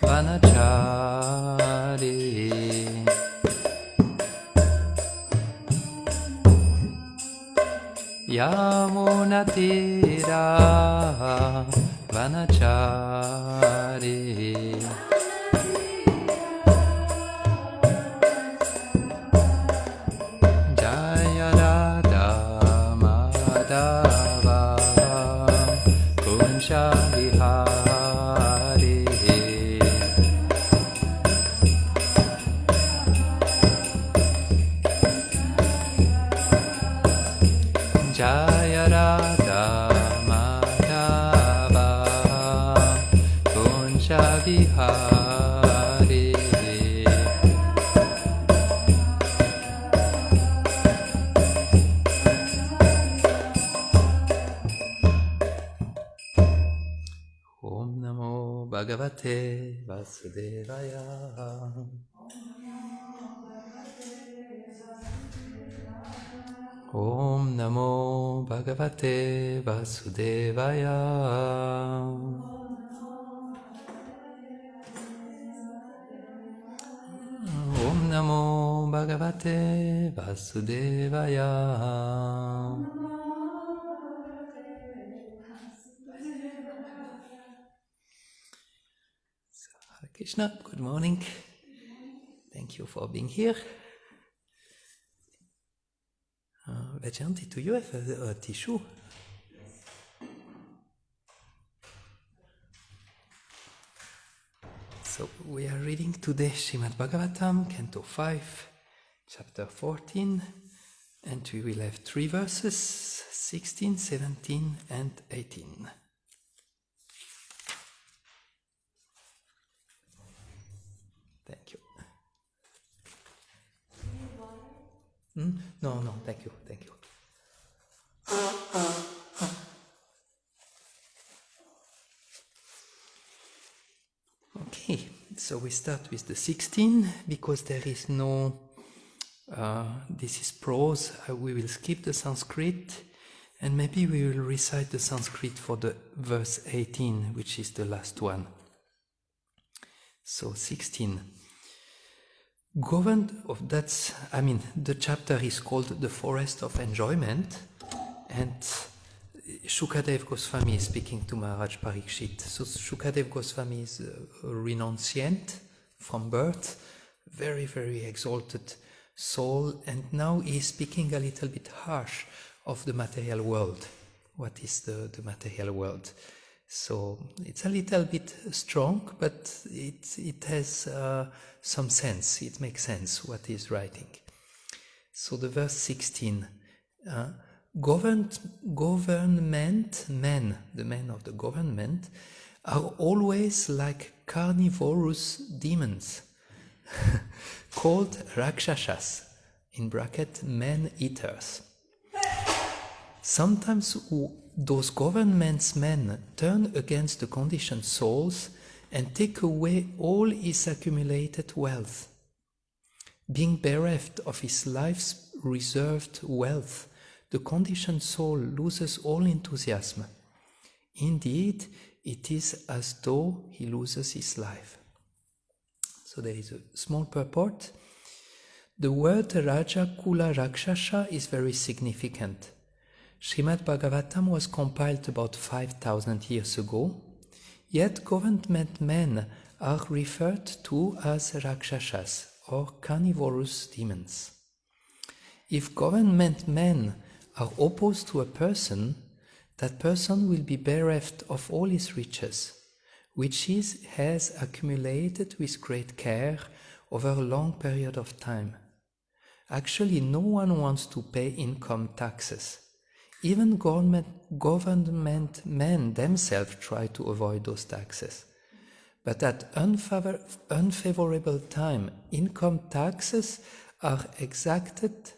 Brahmacari Yamunatira Brahmacari Jaya Radha Madhava Kunsha Vihari Jaya Radha Madhava Kunsha Vihari Om Namo Bhagavate Vasudevaya Om Namo Bhagavate Vasudevaya Om Namo Bhagavate Vasudevaya Hare Krishna, good morning. Thank you for being here. Vajanti, do you have a tissue? So we are reading today Srimad Bhagavatam, Canto 5, Chapter 14, and we will have 3 verses, 16, 17 and 18. Thank you. No, thank you. Okay, so we start with the 16, because there is no, this is prose, we will skip the Sanskrit, and maybe we will recite the Sanskrit for the verse 18, which is the last one. So 16. The chapter is called The Forest of Enjoyment, and Shukadev Goswami is speaking to Maharaj Parikshit. So Shukadev Goswami is a renunciant from birth, very, very exalted soul, and now he is speaking a little bit harsh of the material world. What is the material world? So it's a little bit strong, but it has some sense. It makes sense what he's writing. So the verse 16, government men, the men of the government, are always like carnivorous demons, called rakshasas, in bracket man-eaters. Sometimes those government's men turn against the conditioned souls and take away all his accumulated wealth. Being bereft of his life's reserved wealth, the conditioned soul loses all enthusiasm. Indeed, it is as though he loses his life. So there is a small purport. The word Raja Kula Rakshasa is very significant. Srimad Bhagavatam was compiled about 5,000 years ago, yet government men are referred to as Rakshasas, or carnivorous demons. If government men are opposed to a person, that person will be bereft of all his riches, which he has accumulated with great care over a long period of time. Actually, no one wants to pay income taxes. Even government men themselves try to avoid those taxes. But at unfavorable time, income taxes are exacted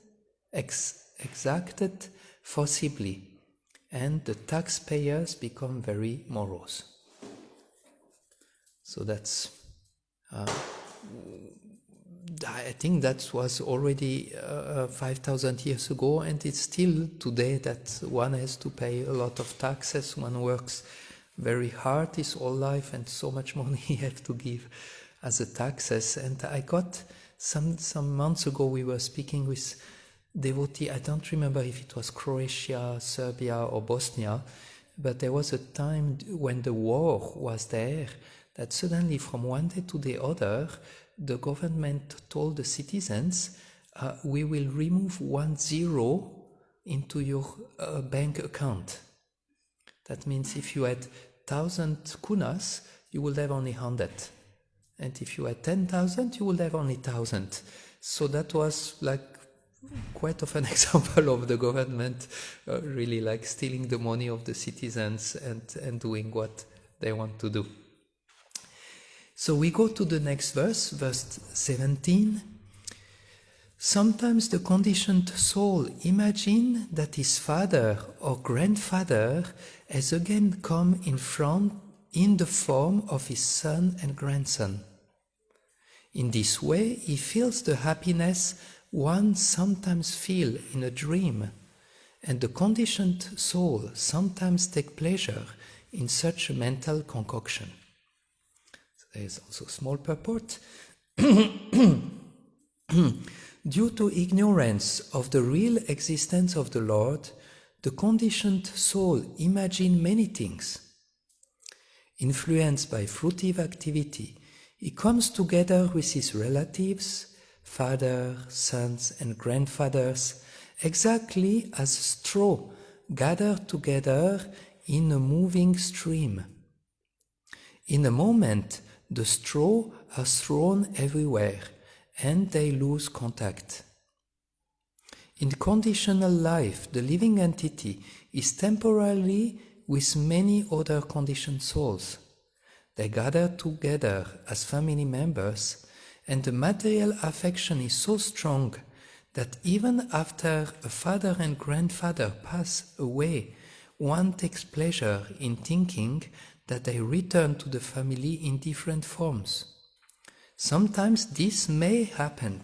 forcibly, and the taxpayers become very morose. So that's, I think that was already 5,000 years ago, and it's still today that one has to pay a lot of taxes. One works very hard his whole life, and so much money he had to give as a taxes. And I got some months ago, we were speaking with devotee, I don't remember if it was Croatia, Serbia or Bosnia, but there was a time when the war was there that suddenly from one day to the other, the government told the citizens, we will remove 1 0 into your bank account. That means if you had 1,000 kunas, you will have only 100. And if you had 10,000, you will have only 1,000. So that was like quite of an example of the government really like stealing the money of the citizens and doing what they want to do. So we go to the next verse, verse 17. Sometimes the conditioned soul imagines that his father or grandfather has again come in the form of his son and grandson. In this way, he feels the happiness one sometimes feels in a dream, and the conditioned soul sometimes takes pleasure in such a mental concoction. So there is also a small purport. Due to ignorance of the real existence of the Lord, the conditioned soul imagines many things. Influenced by fruitive activity, he comes together with his relatives, father, sons, and grandfathers, exactly as straw gathered together in a moving stream. In a moment, the straw are thrown everywhere, and they lose contact. In conditional life, the living entity is temporarily with many other conditioned souls. They gather together as family members, and the material affection is so strong that even after a father and grandfather pass away, one takes pleasure in thinking that they return to the family in different forms. Sometimes this may happen,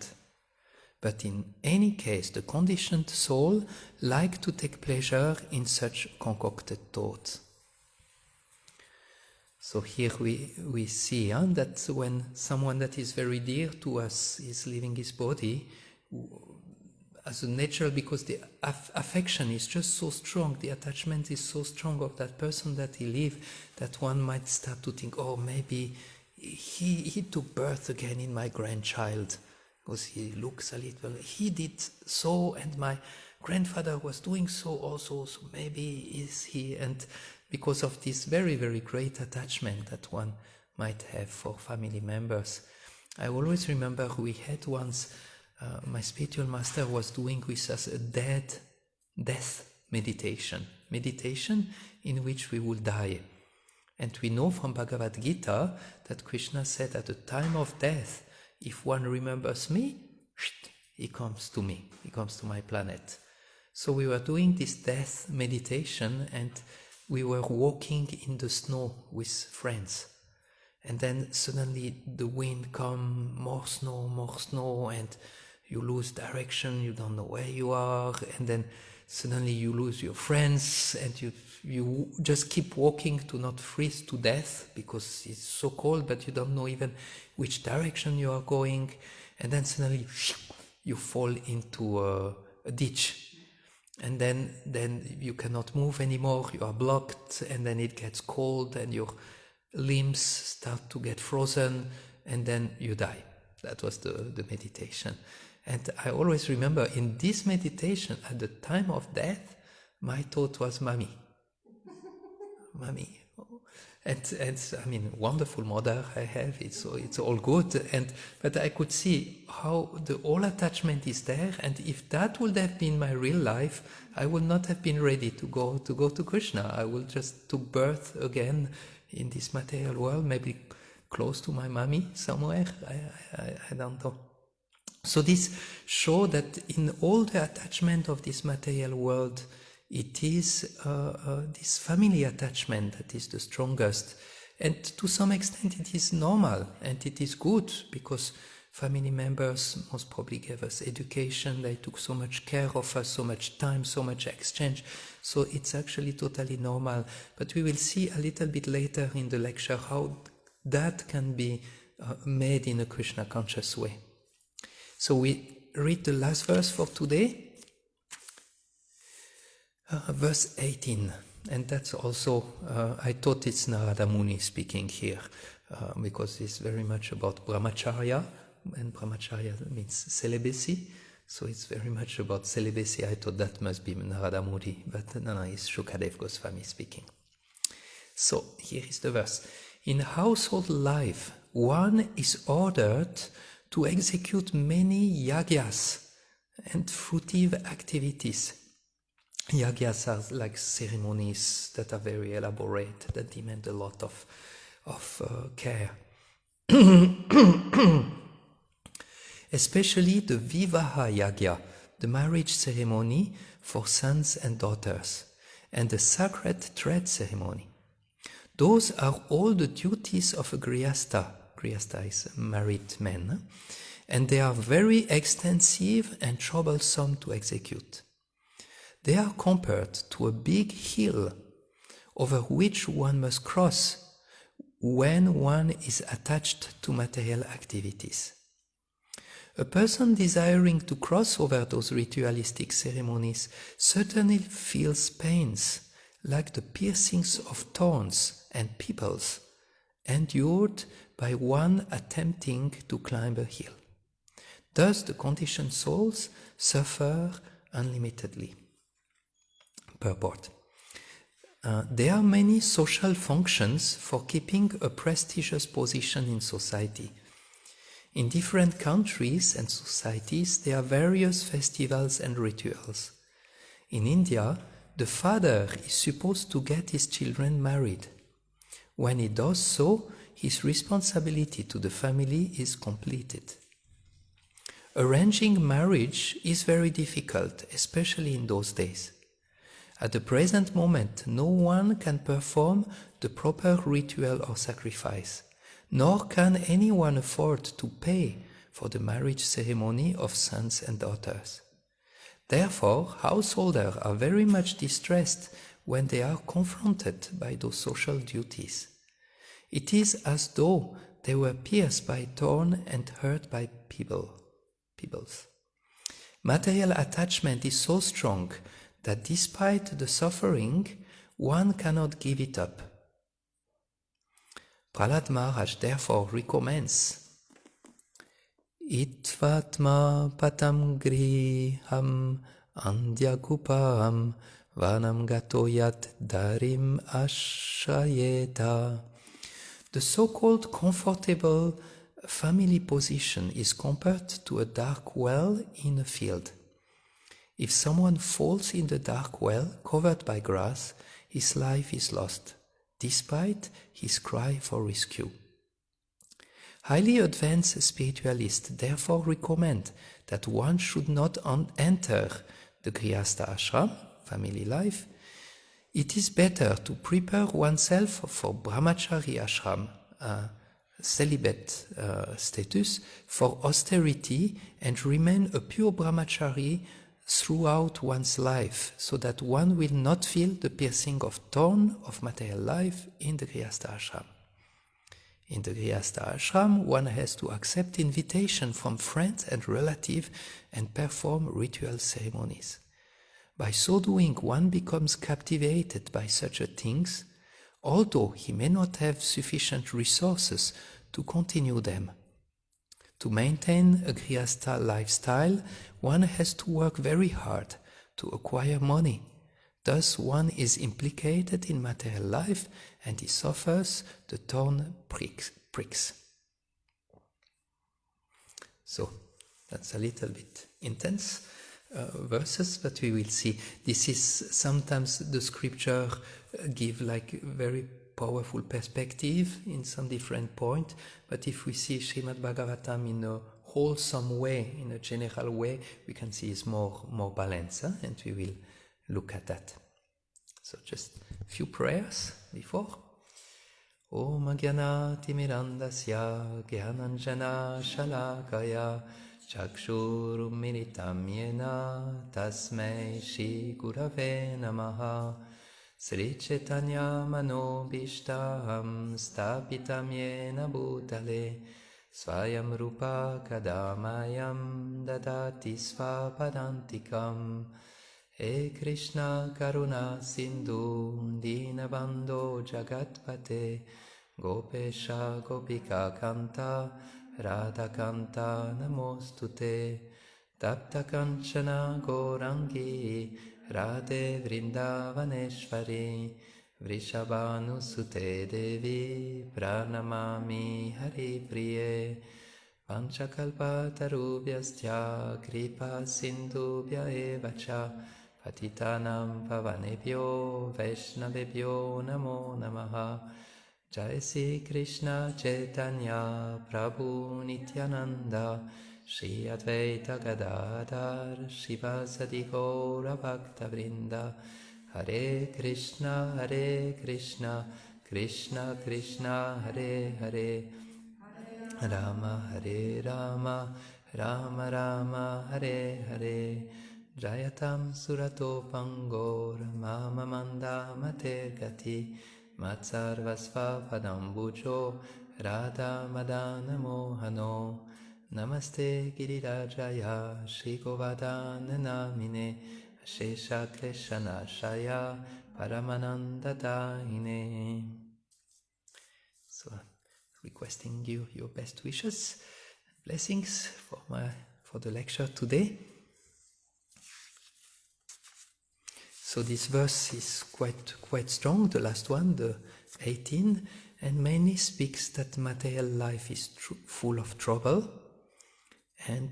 but in any case, the conditioned soul like to take pleasure in such concocted thoughts. So here we see that when someone that is very dear to us is leaving his body, as a natural, because the affection is just so strong, the attachment is so strong of that person that he leaves, that one might start to think, oh, maybe he took birth again in my grandchild, because he looks a little, he did so, and my grandfather was doing so also, so maybe is he, and because of this very, very great attachment that one might have for family members. I always remember we had once, my spiritual master was doing with us a death meditation in which we will die. And we know from Bhagavad Gita that Krishna said at the time of death, if one remembers me, he comes to me, he comes to my planet. So we were doing this death meditation, and we were walking in the snow with friends. And then suddenly the wind comes, more snow, and you lose direction, you don't know where you are, and then suddenly you lose your friends, and you just keep walking to not freeze to death, because it's so cold, but you don't know even which direction you are going, and then suddenly you fall into a ditch. And then you cannot move anymore, you are blocked, and then it gets cold, and your limbs start to get frozen, and then you die. That was the meditation. And I always remember in this meditation, at the time of death, my thought was, Mommy. Mommy. And I mean, wonderful mother I have, it's all good, but I could see how the whole attachment is there, and if that would have been my real life, I would not have been ready to go to Krishna. I will just took birth again in this material world, maybe close to my mommy somewhere, I don't know. So this shows that in all the attachment of this material world, it is this family attachment that is the strongest, and to some extent it is normal and it is good, because family members most probably gave us education, they took so much care of us, so much time, so much exchange, so it's actually totally normal. But we will see a little bit later in the lecture how that can be made in a Krishna conscious way. So we read the last verse for today, verse 18, and that's also, I thought it's Narada Muni speaking here, because it's very much about Brahmacharya, and Brahmacharya means celibacy, so it's very much about celibacy. I thought that must be Narada Muni, but no, it's Shukadev Goswami speaking. So here is the verse. In household life, one is ordered to execute many yagyas and fruitive activities. Yagyas are like ceremonies that are very elaborate, that demand a lot of care. Especially the Vivaha Yagya, the marriage ceremony for sons and daughters, and the sacred thread ceremony. Those are all the duties of a Grihastha. Grihastha is a married man, and they are very extensive and troublesome to execute. They are compared to a big hill over which one must cross when one is attached to material activities. A person desiring to cross over those ritualistic ceremonies certainly feels pains, like the piercings of thorns and pimples, endured by one attempting to climb a hill. Thus the conditioned souls suffer unlimitedly. Purport. There are many social functions for keeping a prestigious position in society. In different countries and societies, there are various festivals and rituals. In India, the father is supposed to get his children married. When he does so, his responsibility to the family is completed. Arranging marriage is very difficult, especially in those days. At the present moment, no one can perform the proper ritual or sacrifice, nor can anyone afford to pay for the marriage ceremony of sons and daughters. Therefore, householders are very much distressed when they are confronted by those social duties. It is as though they were pierced by thorn and hurt by pebbles. Material attachment is so strong that despite the suffering, one cannot give it up. Prahlad Maharaj therefore recommends Itvatma patam griham andyakupam vanam gatoyat darim ashrayeta. The so-called comfortable family position is compared to a dark well in a field. If someone falls in the dark well covered by grass, his life is lost, despite his cry for rescue. Highly advanced spiritualists therefore recommend that one should not enter the Grihastha ashram, family life. It is better to prepare oneself for Brahmacari Ashram, celibate status, for austerity, and remain a pure Brahmachari throughout one's life, so that one will not feel the piercing of thorn of material life in the Grihastha ashram. In the Grihastha ashram, one has to accept invitation from friends and relatives and perform ritual ceremonies. By so doing, one becomes captivated by such things, although he may not have sufficient resources to continue them. To maintain a Grihastha lifestyle, one has to work very hard to acquire money. Thus one is implicated in material life and he suffers the thorn pricks. So that's a little bit intense verses, but we will see. This is sometimes the scripture give like very powerful perspective in some different point, but if we see Srimad Bhagavatam in a wholesome way, in a general way, we can see it's more balanced, and we will look at that. So just a few prayers before. Om Gyanatimirandasya Gyananjana Shalakaya Chakshurumilitam Yena Tasmai Shri Gurave Namaha Sri Chaitanya Manobhishtam Stapitam Yena Bhutale Swayam Rupa Kadamayam Dadati Svapadantikam He Krishna Karuna Sindhu Dinabandho Jagatpate Gopesha Gopika Kanta Radha Kanta Namostute Tapta Kanchana Gourangi Radhe Vrindavaneshvari Vrishabhanusute Devi Pranamami Hari Priye Panchakalpatarubhyascha Kripa Sindhubhya Evacha Patitanam Pavanebhyo Vaishnavebhyo Namo Namaha Jai Sri Krishna Chaitanya Prabhu Nityananda Shri Advaita Gadadhar Shivasadi Gaura Bhakta Vrinda Hare Krishna Krishna Krishna Hare Hare Rama Hare Rama Rama Rama Hare Hare Jayatam Surato Pangor Mama Manda Mater Gati Matsarvasva Padambujo Radha Madana Mohano Namaste Girirajaya Shri Govardhana Namine Shesha Kleshana Shaya Paramananda Daine. So requesting you your best wishes and blessings for the lecture today. So this verse is quite strong, the last one, the 18, and mainly speaks that material life is full of trouble, and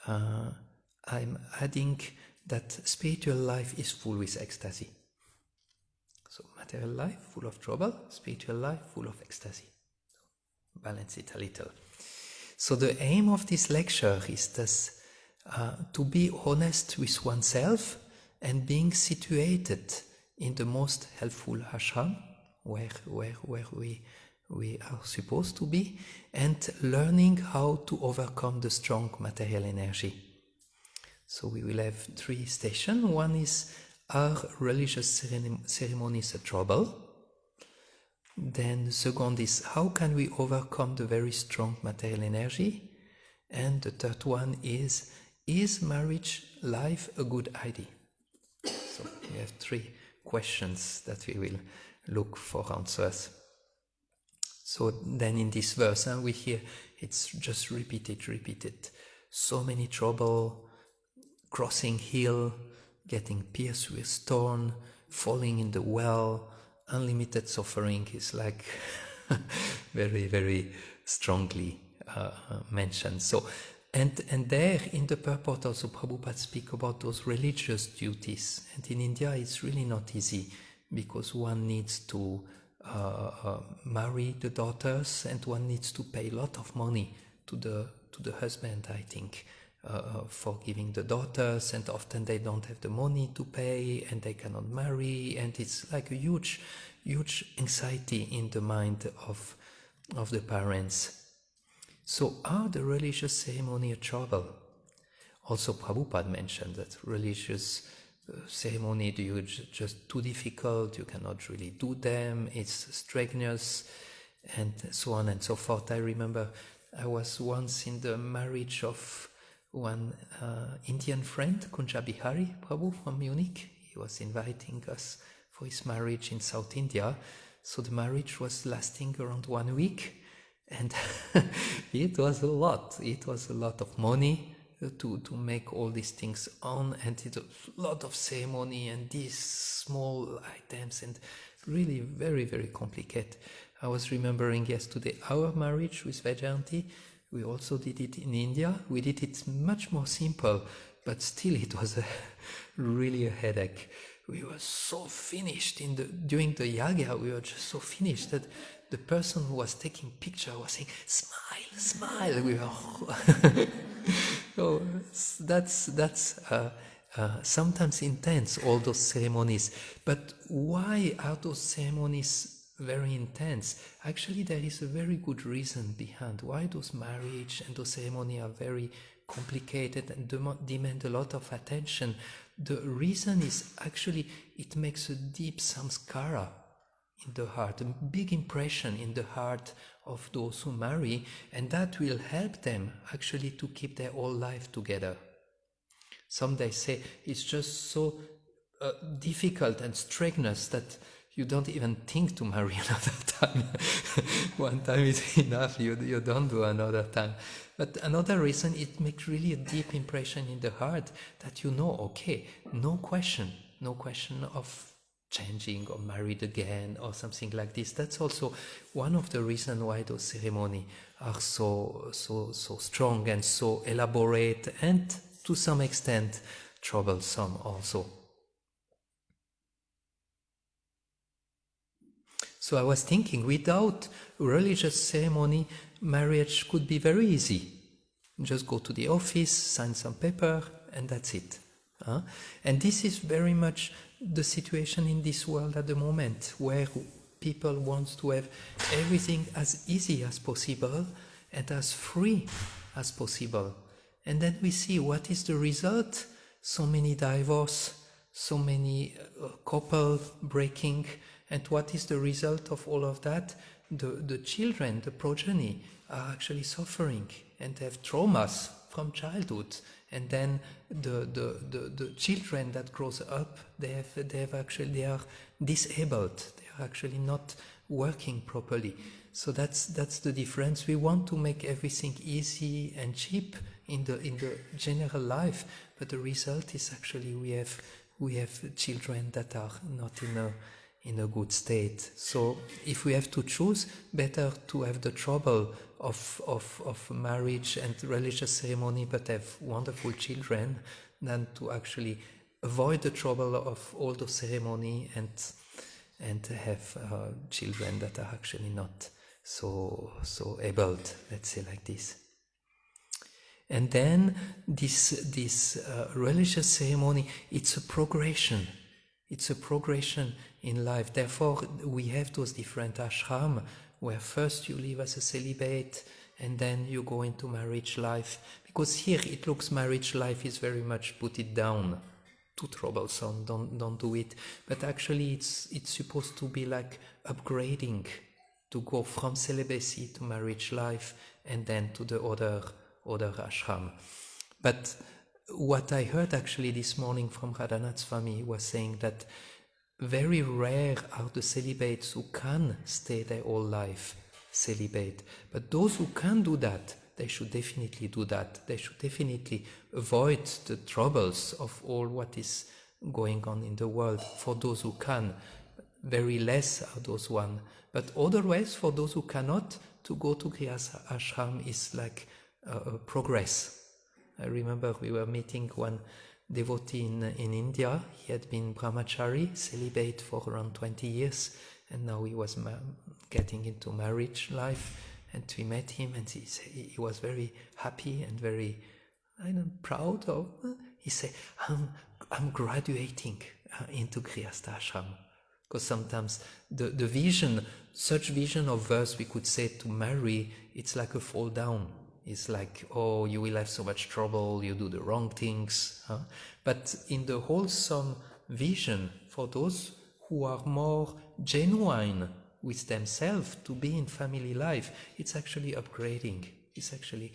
I'm adding that spiritual life is full with ecstasy. So material life full of trouble, spiritual life full of ecstasy. Balance it a little. So the aim of this lecture is this, to be honest with oneself and being situated in the most helpful ashram where we are supposed to be, and learning how to overcome the strong material energy. So we will have 3 stations. One is, are religious ceremonies a trouble? Then the second is, how can we overcome the very strong material energy? And the third one is marriage life a good idea? So we have 3 questions that we will look for answers. So then in this verse, we hear it's just repeated. So many trouble, crossing hill, getting pierced with thorn, falling in the well, unlimited suffering is like very, very strongly mentioned. So, and there in the purport also Prabhupada speak about those religious duties. And in India it's really not easy, because one needs to marry the daughters, and one needs to pay a lot of money to the husband, I think, for giving the daughters, and often they don't have the money to pay and they cannot marry, and it's like a huge anxiety in the mind of the parents. So are the religious ceremony a trouble? Also Prabhupada mentioned that religious ceremony, just too difficult, you cannot really do them, it's strenuous, and so on and so forth. I remember I was once in the marriage of one Indian friend, Kunjabi Hari Prabhu from Munich. He was inviting us for his marriage in South India. So the marriage was lasting around 1 week, and it was a lot. It was a lot of money to make all these things on, and it was a lot of ceremony and these small items, and really very, very complicated. I was remembering yesterday our marriage with Vajayanti. We also did it in India. We did it much more simple, but still it was really a headache. We were so finished during the yaga. We were just so finished that the person who was taking picture was saying, "Smile, smile." We were so that's sometimes intense, all those ceremonies. But why are those ceremonies very intense. Actually, there is a very good reason behind why those marriage and those ceremony are very complicated and demand a lot of attention. The reason is actually it makes a deep samskara in the heart, a big impression in the heart of those who marry, and that will help them actually to keep their whole life together. Some they say it's just so difficult and strenuous that you don't even think to marry another time. One time is enough, you don't do another time. But another reason, it makes really a deep impression in the heart that you know, okay, no question of changing or married again or something like this. That's also one of the reasons why those ceremonies are so strong and so elaborate and to some extent troublesome also. So I was thinking, without religious ceremony, marriage could be very easy. Just go to the office, sign some paper, and that's it. And this is very much the situation in this world at the moment, where people want to have everything as easy as possible and as free as possible. And then we see what is the result. So many divorce, so many couple breaking. And what is the result of all of that? The children, the progeny, are actually suffering and have traumas from childhood. And then the children that grows up, they are disabled. They are actually not working properly. So that's the difference. We want to make everything easy and cheap in the general life, but the result is actually we have children that are not in a good state. So if we have to choose, better to have the trouble of marriage and religious ceremony but have wonderful children than to actually avoid the trouble of all the ceremony and have children that are actually not so abled, let's say like this. And then this religious ceremony, it's a progression. It's a progression in life. Therefore, we have those different ashram where first you live as a celibate and then you go into marriage life. Because here it looks marriage life is very much put it down. Too troublesome, don't do it. But actually it's supposed to be like upgrading, to go from celibacy to marriage life and then to the other ashram. But what I heard actually this morning from Radhanath Swami was saying that very rare are the celibates who can stay their whole life celibate. But those who can do that, they should definitely do that. They should definitely avoid the troubles of all what is going on in the world. For those who can, very less are those one. But otherwise, for those who cannot, to go to Grihastha Ashram is like progress. I remember we were meeting one devotee in India. He had been Brahmacari, celibate for around 20 years, and now he was getting into marriage life. And we met him, and he was very happy and very, proud of. He said, "I'm graduating into Grihastha Ashram." Because sometimes the vision, such vision of us, we could say to marry, it's like a fall down. It's like, oh, you will have so much trouble, you do the wrong things. But in the wholesome vision, for those who are more genuine with themselves to be in family life, it's actually upgrading. It's actually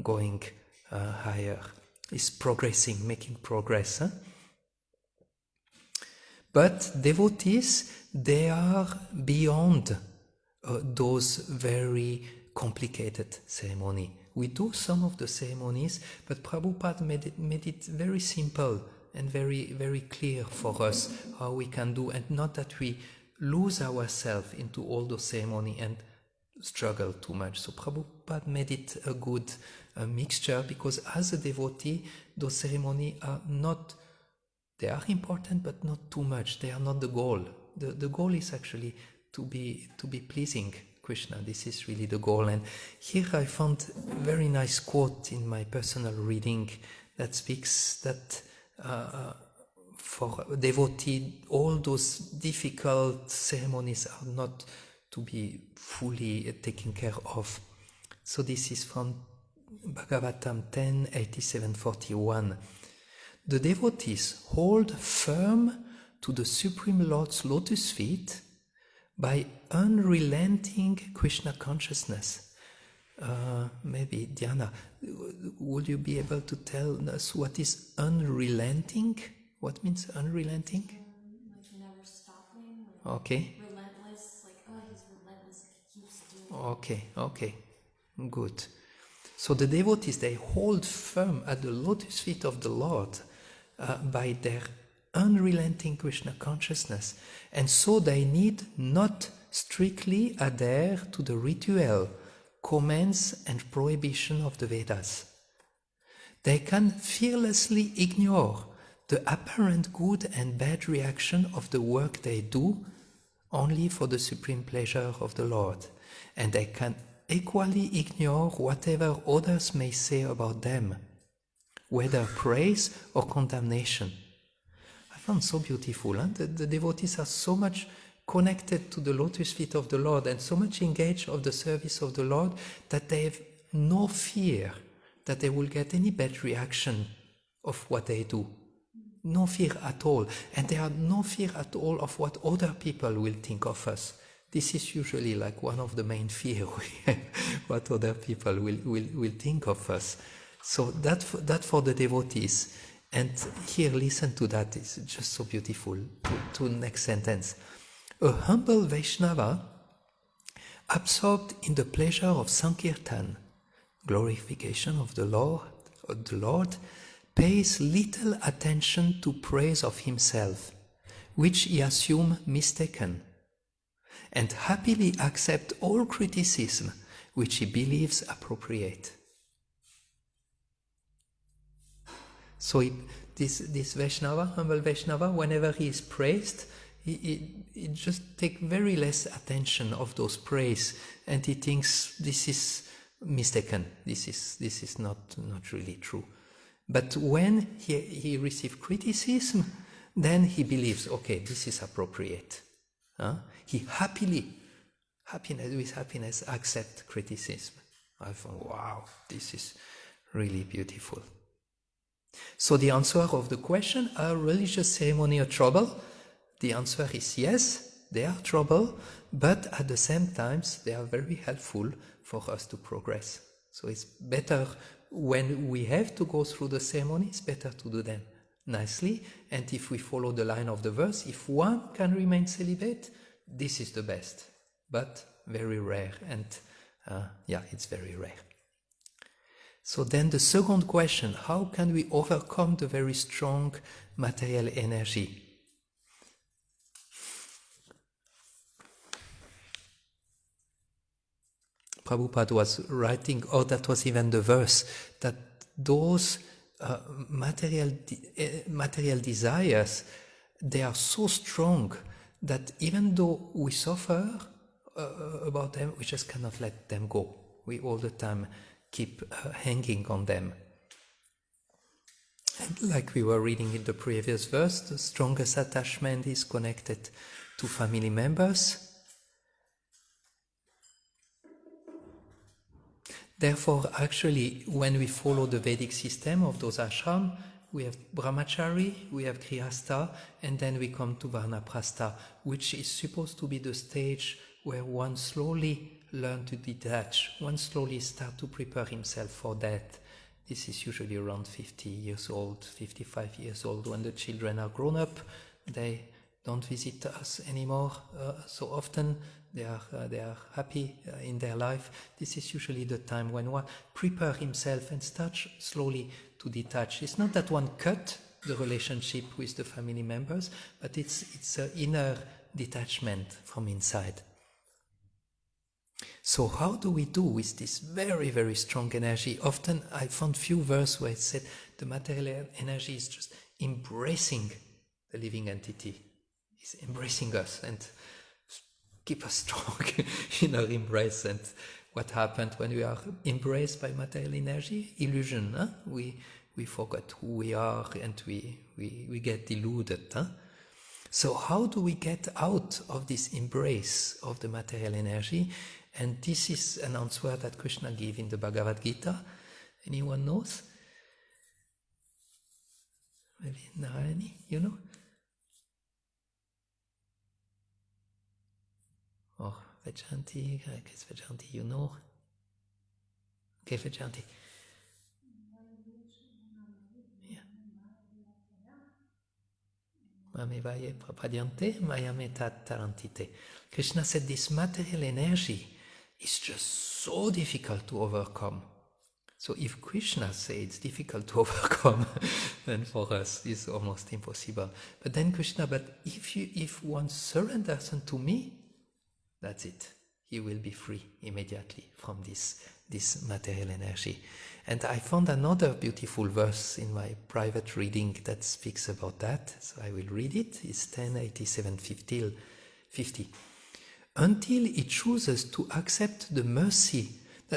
going higher. It's progressing, making progress. But devotees, they are beyond those very complicated ceremony. We do some of the ceremonies, but Prabhupada made it very simple and very, very clear for us how we can do, and not that we lose ourselves into all those ceremony and struggle too much. So Prabhupada made it a good mixture, because as a devotee, those ceremonies are not, they are important, but not too much. They are not the goal. The goal is actually to be pleasing Krishna. This is really the goal. And here I found a very nice quote in my personal reading that speaks that for a devotee, all those difficult ceremonies are not to be fully taken care of. So this is from Bhagavatam 10:87-41. The devotees hold firm to the Supreme Lord's lotus feet by unrelenting Krishna consciousness. Maybe Diana, would you be able to tell us what is unrelenting? What means unrelenting? Like never stopping. Okay. Relentless. Like, oh, he's relentless. He keeps doing. Okay. Good. So the devotees, they hold firm at the lotus feet of the Lord by their unrelenting Krishna consciousness. And so they need not strictly adhere to the ritual, commands and prohibition of the Vedas. They can fearlessly ignore the apparent good and bad reaction of the work they do only for the supreme pleasure of the Lord. And they can equally ignore whatever others may say about them, whether praise or condemnation. I found so beautiful, huh? The devotees are so much connected to the lotus feet of the Lord and so much engaged of the service of the Lord that they have no fear that they will get any bad reaction of what they do. No fear at all. And they have no fear at all of what other people will think of us. This is usually like one of the main fears we have, what other people will think of us. So that for the devotees. And here, listen to that, it's just so beautiful. To next sentence. A humble Vaishnava, absorbed in the pleasure of Sankirtan, glorification of the Lord, pays little attention to praise of himself, which he assumes mistaken, and happily accept all criticism which he believes appropriate. So this Vaishnava, humble Vaishnava, whenever he is praised, he just takes very less attention of those praise, and he thinks this is mistaken, this is not really true. But when he receives criticism, then he believes, okay, this is appropriate. He with happiness accepts criticism. I thought, wow, this is really beautiful. So the answer of the question, are religious ceremonies a trouble? The answer is yes, they are trouble, but at the same time, they are very helpful for us to progress. So it's better when we have to go through the ceremony, it's better to do them nicely. And if we follow the line of the verse, if one can remain celibate, this is the best, but very rare. And it's very rare. So then the second question, how can we overcome the very strong material energy? Prabhupada was writing, that was even the verse, that those material desires, they are so strong that even though we suffer about them, we just cannot let them go. We all the time keep hanging on them. And like we were reading in the previous verse, the strongest attachment is connected to family members. Therefore, actually, when we follow the Vedic system of those ashram, we have Brahmacari, we have Grihastha, and then we come to Vanaprastha, which is supposed to be the stage where one slowly learns to detach, one slowly starts to prepare himself for death. This is usually around 50 years old, 55 years old. When the children are grown up, they don't visit us anymore so often. They are happy in their life. This is usually the time when one prepares himself and starts slowly to detach. It's not that one cut the relationship with the family members, but it's an inner detachment from inside. So how do we do with this very, very strong energy? Often I found few verses where it said the material energy is just embracing the living entity. It's embracing us and keep us strong in our embrace. And what happened when we are embraced by material energy? Illusion. We we forget who we are and we get deluded. Huh? So how do we get out of this embrace of the material energy? And this is an answer that Krishna gave in the Bhagavad Gita. Anyone knows? Maybe Narayani, you know? Or Vajanti, I guess Vajanti, you know? Okay, Vajanti. Mamevaye prapadyante mayame tat tarantite. Krishna said this material energy is just so difficult to overcome. So if Krishna said it's difficult to overcome, then for us it's almost impossible. But then Krishna, but if one surrenders unto me, that's it. He will be free immediately from this material energy. And I found another beautiful verse in my private reading that speaks about that. So I will read it. It's 10:87-50. Until he chooses to accept the mercy.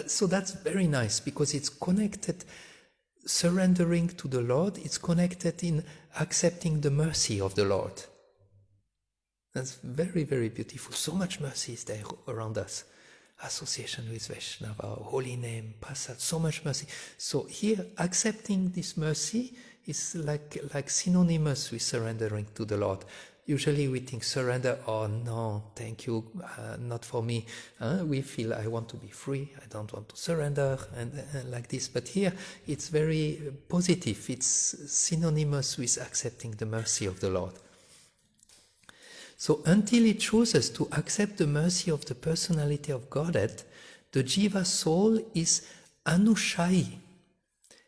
So that's very nice because it's connected, surrendering to the Lord, it's connected in accepting the mercy of the Lord. That's very, very beautiful. So much mercy is there around us. Association with Vaishnava, holy name, prasad, so much mercy. So here, accepting this mercy is like synonymous with surrendering to the Lord. Usually we think surrender, oh no, thank you, not for me. We feel I want to be free, I don't want to surrender, and like this. But here it's very positive, it's synonymous with accepting the mercy of the Lord. So until he chooses to accept the mercy of the personality of Godhead, the Jiva soul is anushayi,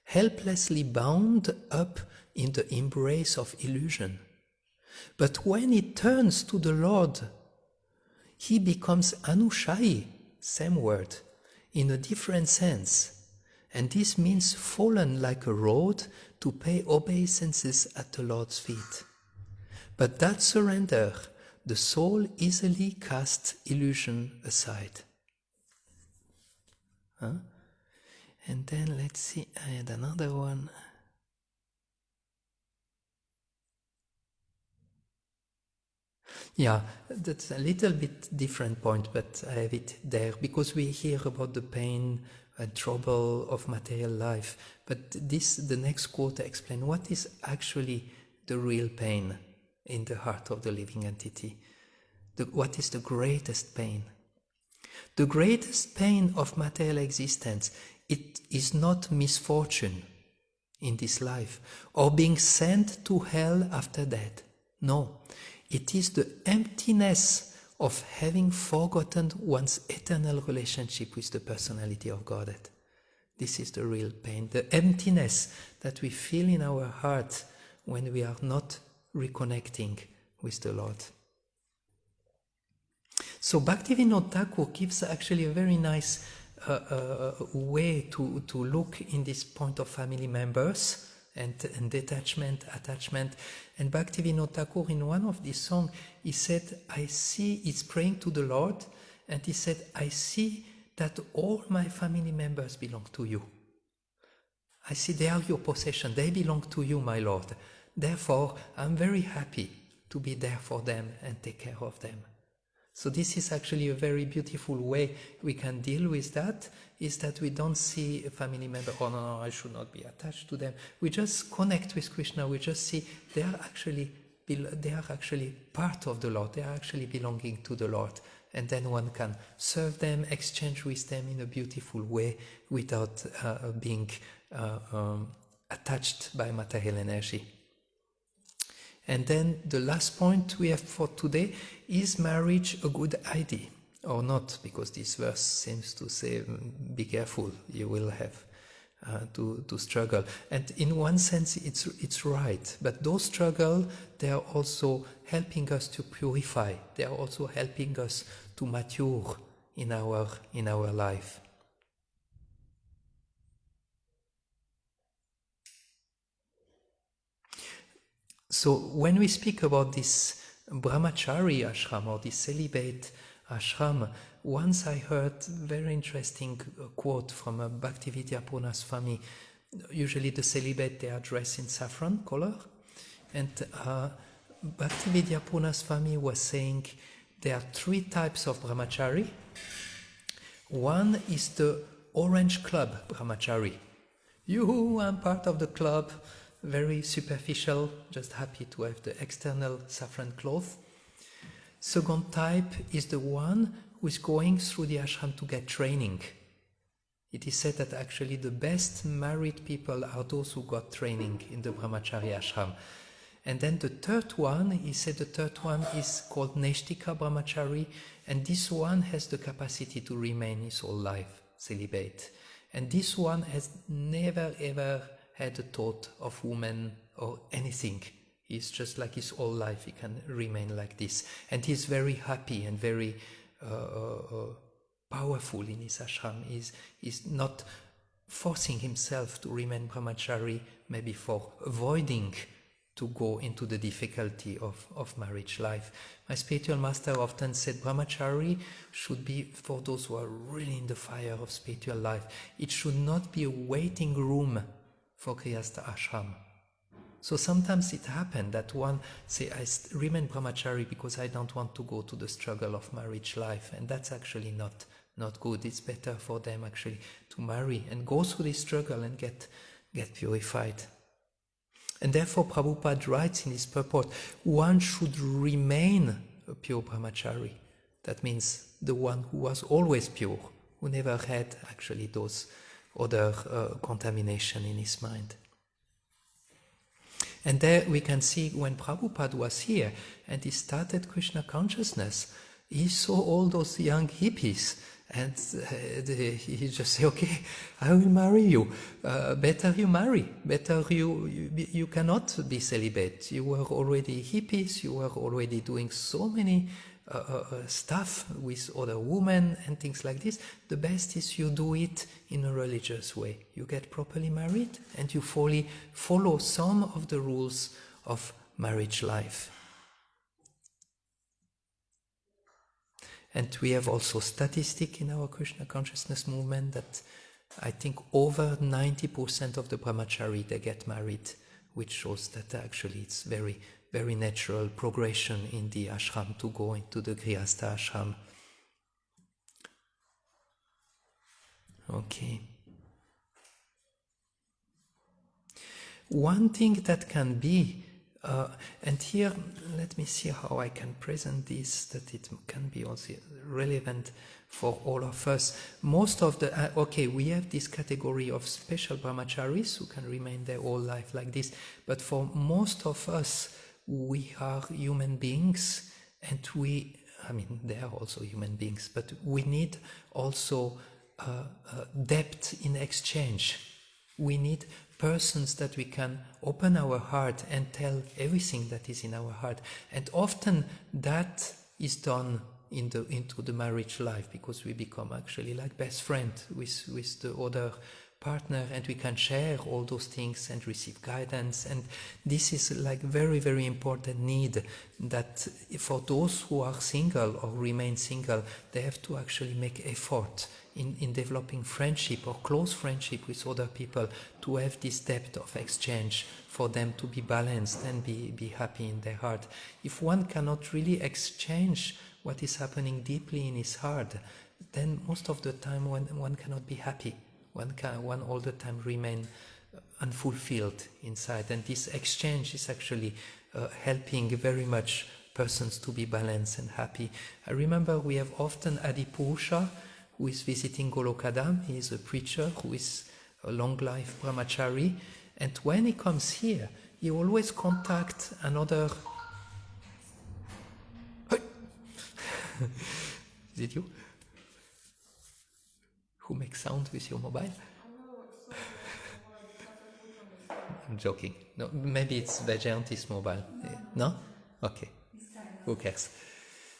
helplessly bound up in the embrace of illusion. But when he turns to the Lord, he becomes anushayi, same word, in a different sense. And this means fallen like a road to pay obeisances at the Lord's feet. But that surrender, the soul easily casts illusion aside. And then let's see, I had another one. Yeah, that's a little bit different point, but I have it there because we hear about the pain and trouble of material life. But the next quote explains what is actually the real pain in the heart of the living entity. What is the greatest pain? The greatest pain of material existence, it is not misfortune in this life or being sent to hell after death. No, it is the emptiness of having forgotten one's eternal relationship with the personality of Godhead. This is the real pain, the emptiness that we feel in our heart when we are not reconnecting with the Lord. So Bhaktivinoda Thakur gives actually a very nice way to look in this point of family members and detachment, attachment. And Bhaktivinoda Thakur, in one of these songs, he said, he's praying to the Lord, and he said, I see that all my family members belong to you. I see they are your possession, they belong to you, my Lord. Therefore, I'm very happy to be there for them and take care of them. So this is actually a very beautiful way we can deal with that, is that we don't see a family member, oh no, I should not be attached to them. We just connect with Krishna, we just see they are actually part of the Lord, they are actually belonging to the Lord. And then one can serve them, exchange with them in a beautiful way without being attached by material energy. And then the last point we have for today, is marriage a good idea or not? Because this verse seems to say, be careful, you will have to struggle. And in one sense it's right, but those struggles, they are also helping us to purify, they are also helping us to mature in our life. So when we speak about this Brahmacari Ashram or this celibate ashram, once I heard very interesting quote from a Bhaktivedanta Purna Swami usually the celibate, they are dressed in saffron color. And Bhaktivedya Purna Swami was saying there are 3 types of brahmachari. One is the orange club brahmachari. I'm part of the club, very superficial, just happy to have the external saffron cloth. Second type is the one who is going through the ashram to get training. It is said that actually the best married people are those who got training in the Brahmacari Ashram. And then the third one, he said the third one is called Neshtika Brahmachari, and this one has the capacity to remain his whole life celibate. And this one has never ever had a thought of woman or anything. He's just like his whole life, he can remain like this. And he's very happy and very powerful in his ashram. He's not forcing himself to remain brahmachari, maybe for avoiding to go into the difficulty of marriage life. My spiritual master often said brahmachari should be for those who are really in the fire of spiritual life. It should not be a waiting room for Grihastha ashram. So sometimes it happens that one say, I remain brahmachari because I don't want to go to the struggle of marriage life, and that's actually not good. It's better for them actually to marry and go through this struggle and get purified. And therefore Prabhupada writes in his purport, one should remain a pure brahmachari. That means the one who was always pure, who never had actually those other contamination in his mind. And there we can see when Prabhupada was here and he started Krishna consciousness, he saw all those young hippies and he just said, okay, I will marry you. Better you marry. Better you cannot be celibate. You were already hippies, you were already doing so many stuff with other women and things like this. The best is you do it in a religious way. You get properly married and you fully follow some of the rules of marriage life. And we have also statistic in our Krishna consciousness movement that I think over 90% of the brahmachari, they get married, which shows that actually it's very, very natural progression in the ashram to go into the Grihastha ashram. Okay. One thing that can be, and here let me see how I can present this, that it can be also relevant for all of us. Most of the, we have this category of special brahmacharis who can remain their whole life like this, but for most of us, we are human beings, and they are also human beings, but we need also depth in exchange. We need persons that we can open our heart and tell everything that is in our heart. And often that is done into the marriage life, because we become actually like best friend with the other partner, and we can share all those things and receive guidance. And this is like very, very important need, that for those who are single or remain single, they have to actually make effort in developing friendship or close friendship with other people, to have this depth of exchange for them to be balanced and be happy in their heart. If one cannot really exchange what is happening deeply in his heart, then most of the time one cannot be happy. One all the time remain unfulfilled inside, and this exchange is actually helping very much persons to be balanced and happy. I remember we have often Adipurusha, who is visiting Golokadam. He is a preacher who is a long life brahmachari, and when he comes here, he always contacts another. Is it you? Who makes sound with your mobile? I'm joking. No, maybe it's Vajayanti's mobile. No? Okay. Who cares?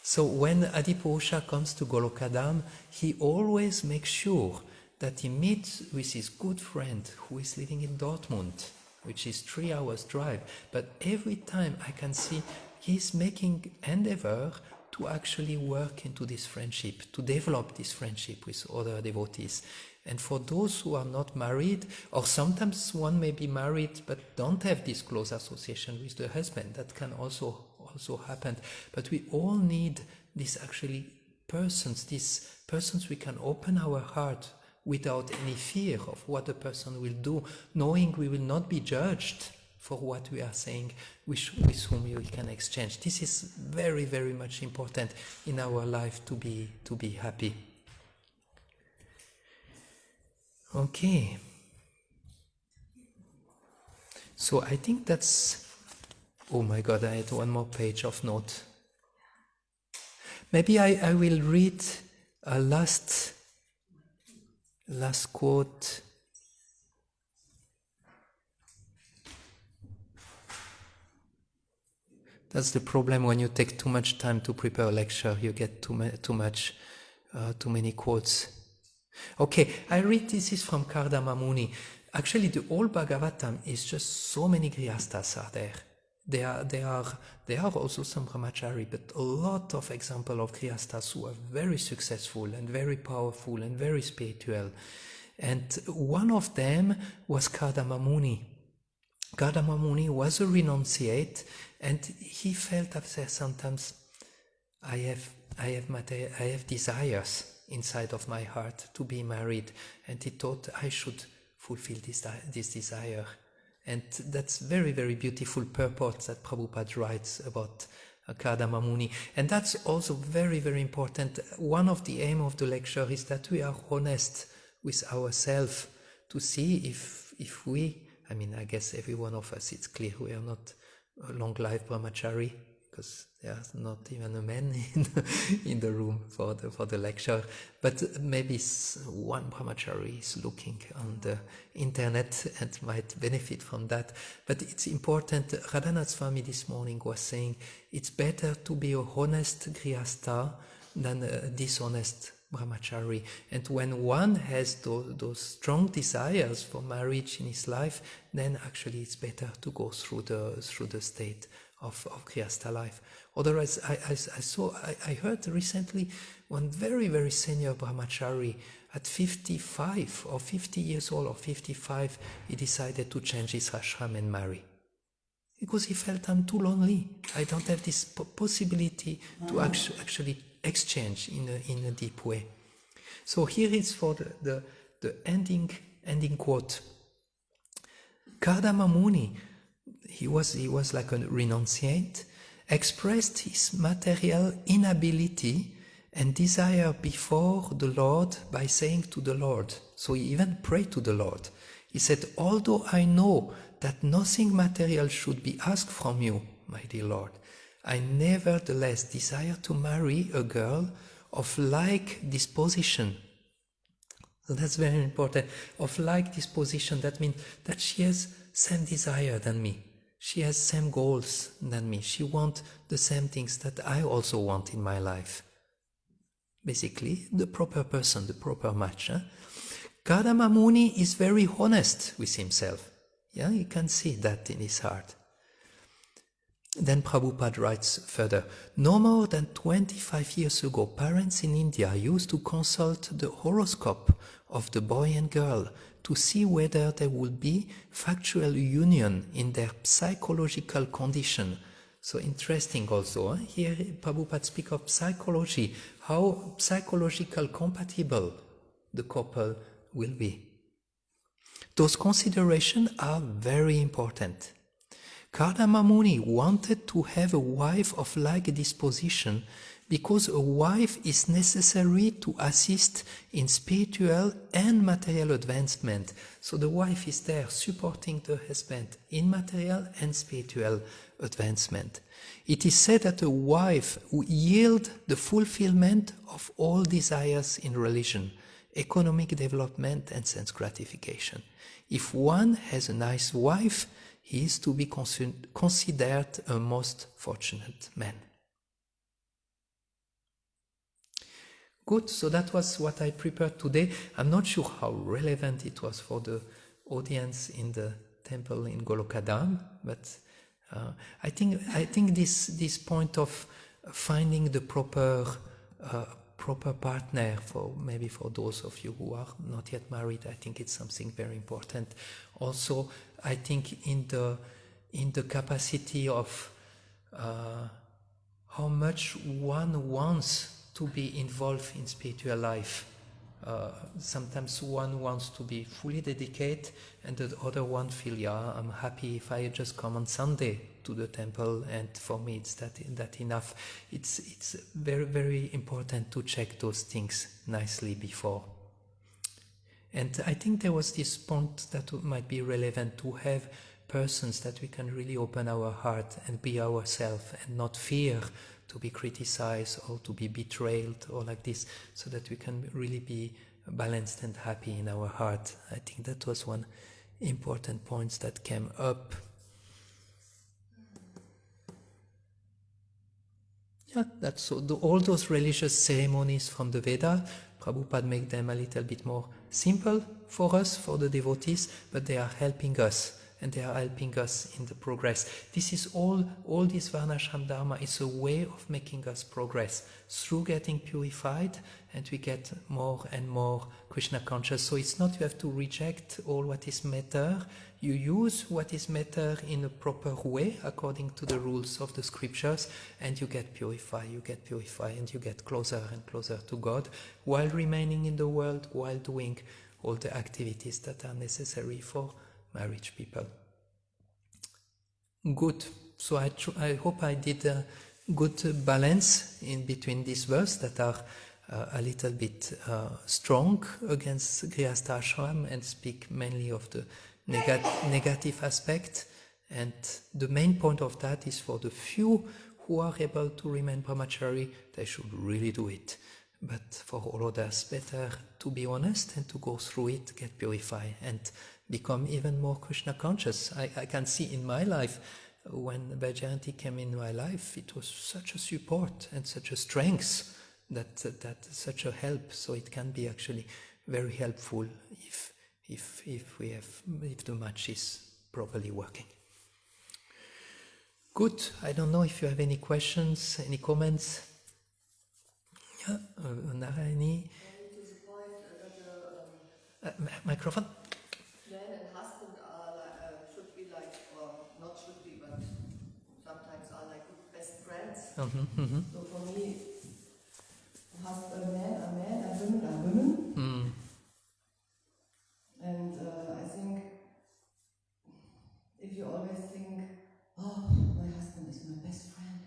So when Adipurusha comes to Golokadam, he always makes sure that he meets with his good friend who is living in Dortmund, which is 3 hours drive. But every time I can see he's making endeavor to actually work into this friendship, to develop this friendship with other devotees. And for those who are not married, or sometimes one may be married but don't have this close association with the husband, that can also happen. But we all need these persons we can open our heart without any fear of what the person will do, knowing we will not be judged for what we are saying, with whom we can exchange. This is very, very much important in our life to be happy. Okay. So I think that's... Oh my God, I had one more page of note. Maybe I will read a last quote. That's the problem when you take too much time to prepare a lecture. You get too many quotes. Okay, I read. This is from Kardama Muni. Actually, the whole Bhagavatam is just so many Grihasthas are there. There are also some Brahmacari, but a lot of examples of Grihasthas who are very successful and very powerful and very spiritual. And one of them was Kardama Muni. Kardama Muni was a renunciate, and he felt that sometimes I have desires inside of my heart to be married, and he thought I should fulfill this desire. And that's very, very beautiful purport that Prabhupada writes about Kardama Muni. And that's also very, very important. One of the aims of the lecture is that we are honest with ourselves to see if we, I guess every one of us, it's clear we are not a long life brahmachari, because there's not even a man in the room for the lecture. But maybe one brahmachari is looking on the internet and might benefit from that. But it's important. Radhanath Swami this morning was saying it's better to be a honest grihastha than a dishonest brahmachari. And when one has those strong desires for marriage in his life, then actually it's better to go through the state of grihastha life. Otherwise, I heard recently one very, very senior brahmachari at 55 or 50 years old or 55, he decided to change his ashram and marry. Because he felt I'm too lonely. I don't have this possibility to actually exchange in a deep way. So here is for the ending quote. Kardama Muni, he was like a renunciate, expressed his material inability and desire before the Lord by saying to the Lord, so he even prayed to the Lord. He said, although I know that nothing material should be asked from you, my dear Lord, I nevertheless desire to marry a girl of like disposition. So that's very important. Of like disposition, that means that she has same desire than me. She has same goals than me. She wants the same things that I also want in my life. Basically, the proper person, the proper match. Kardama Muni is very honest with himself. Yeah, you can see that in his heart. Then Prabhupada writes further, no more than 25 years ago, parents in India used to consult the horoscope of the boy and girl to see whether there would be factual union in their psychological condition. So interesting also. Here Prabhupada speaks of psychology, how psychological compatible the couple will be. Those considerations are very important. Kardama Muni wanted to have a wife of like disposition because a wife is necessary to assist in spiritual and material advancement. So the wife is there supporting the husband in material and spiritual advancement. It is said that a wife who yields the fulfillment of all desires in religion, economic development and sense gratification. If one has a nice wife, he is to be considered a most fortunate man. Good, so that was what I prepared today. I'm not sure how relevant it was for the audience in the temple in Golokadam, but I think this point of finding the proper proper partner, for maybe for those of you who are not yet married. I think it's something very important. Also, I think in the capacity of how much one wants to be involved in spiritual life. Sometimes one wants to be fully dedicated, and the other one feel, yeah, I'm happy if I just come on Sunday to the temple, and for me it's that enough. It's very, very important to check those things nicely before. And I think there was this point that might be relevant, to have persons that we can really open our heart and be ourselves and not fear to be criticized or to be betrayed or like this, so that we can really be balanced and happy in our heart. I think that was one important point that came up. Yeah, that's so. All those religious ceremonies from the Veda, Prabhupada make them a little bit more simple for us, for the devotees, but they are helping us, and they are helping us in the progress. This is all this Varnashram Dharma is a way of making us progress through getting purified, and we get more and more Krishna conscious. So it's not you have to reject all what is matter. You use what is matter in a proper way according to the rules of the scriptures, and you get purified, and you get closer and closer to God, while remaining in the world, while doing all the activities that are necessary for marriage people. Good. So I hope I did a good balance in between these verses that are a little bit strong against Grihastha Ashram and speak mainly of the negative aspect. And the main point of that is, for the few who are able to remain brahmachari, they should really do it. But for all others, better to be honest and to go through it, get purified, and become even more Krishna conscious. I can see in my life, when Vajayanti came in my life, it was such a support and such a strength, that such a help. So it can be actually very helpful if the match is properly working. Good. I don't know if you have any questions, any comments. Yeah, Narayani. To the point that the Microphone. man and husband are should be like, or not should be, but sometimes are like best friends. So for me, husband, man are men and women are women. And I think if you always think, oh, my husband is my best friend,